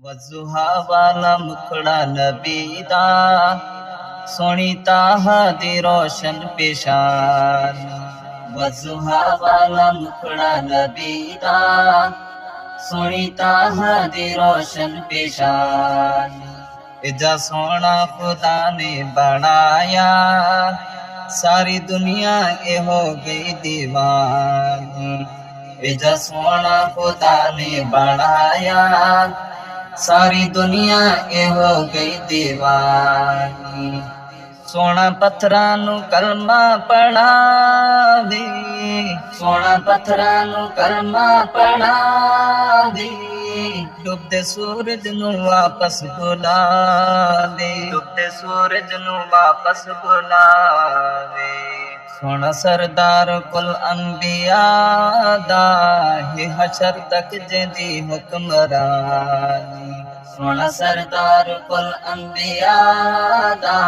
वज़ुहा वाला मुखड़ा नबी दा, सोहनी ताहा दी रोशन पेशान। वज़ुहा वाला मुखड़ा नबी दा, सोहनी ताहा दी रोशन पेशान। इजा सोना खुदा ने बनाया, सारी दुनिया ए हो गई दीवानी। इजा सोना खुदा ने बनाया, सारी दुनिया ए हो गई दीवानी। सोना पत्थरां नू कलमा पढ़ावे, सोना पत्थरां नू कलमा पढ़ावे। डुबदे सूरज नू वापस बुलावे, डुबदे सूरज नू वापस बुलावे। सोना सरदार कुल अंबिया दा, हे हशर तक जेदी हुक्मरानी। सोना सरदार कुल अंबिया दा,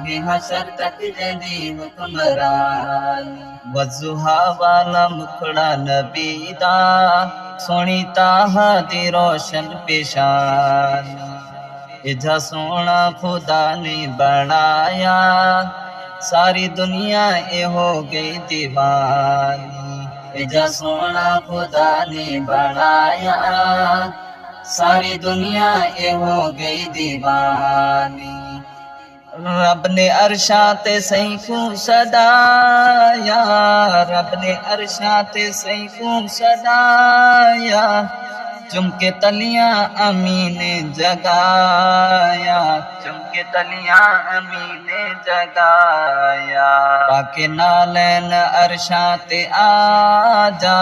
हे हशर तक जेदी हुक्मरानी। वज़ुहा वाला मुखड़ा नबी दा, सोहनी ताहा दी रोशन पेशान। इजा सोना खुदा ने बनाया, सारी दुनिया ए हो गई दीवानी। इजा सोना खुदा ने बनाया, सारी दुनिया ए हो गई दीवानी। रब ने अरशा ते सैकूं सदाया, रब ने अरशा ते सैकूं सदाया। चुमके तलियां अमी ने जगाया, चुमके तलियां अमी ने जगाया। पाके नालैन अरशा ते आजा,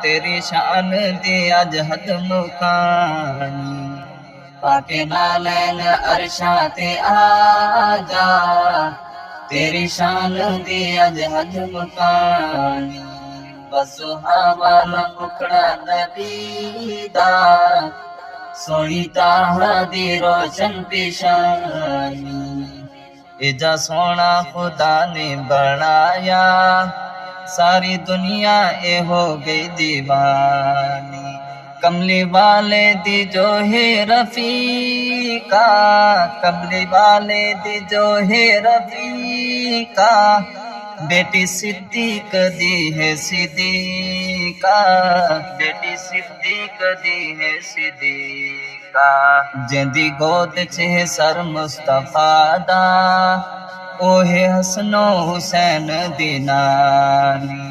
तेरी शान दी अज हद मुकानी। पाके नालैन अरशा ते आजा, तेरी शान दी अज हद मुकानी। वज़ुहा वाला मुखड़ा नबी दा, सोहनी ताहा दी रोशन पेशानी। इजा सोना खुदा ने बनाया, सारी दुनिया ए हो गई दीवानी। कमली वाले दी जो है रफीका, कमली वाले दी जो है रफीका। बेटी सिद्दीक दी है सिद्दीका, बेटी सिद्दीक दी है सिद्दीका। जेंदी गोद च है सर मुस्तफा दा, ओहे हसनो हुसैन दी नानी।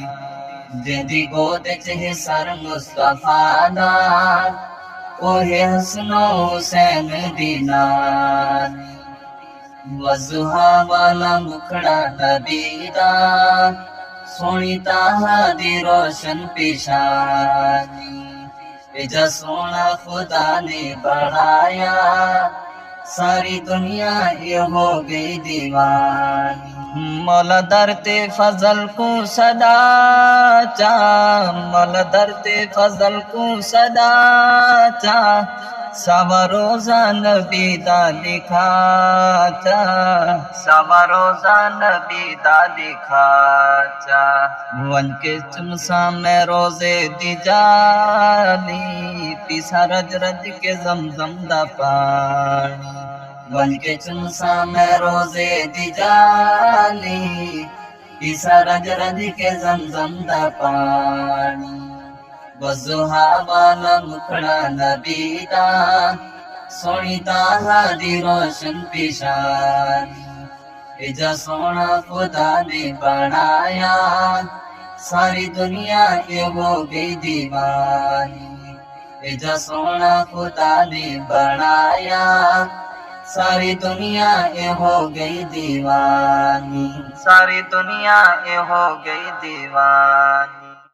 जेंदी गोद च है सर मुस्तफा दा, ओहे हसनो हुसैन दी नानी। वज़ुहा वाला मुखड़ा नबी दा, सोहनी ताहा दी रोशन पेशानी। इजा सोना खुदा ने बढ़ाया, सारी दुनिया ये हो गई दीवानी। मौला दर ते फजल को सदा चा, मौला दर ते फजल को सदा चा। सवा रोज़ा नबी दा लिखा चा, सवा रोज़ा नबी दा लिखा चा। वन के चुमसा में रोज़े दी जाली, पीसा रज रज के ज़मज़म दा पानी। वन के चुमसा में रोज़े दी जाली, पीसा रज रज के ज़मज़म दा पानी। वज़ुहा वाला मुखड़ा नबी दा, सोहनी ताहा दी रोशन पेशानी। इजा सोना खुदा ने बनाया, सारी दुनिया ये हो गई दीवानी। इजा सोना खुदा ने बनाया, सारी दुनिया ये हो गई दीवानी। सारी दुनिया ये हो गई दीवानी।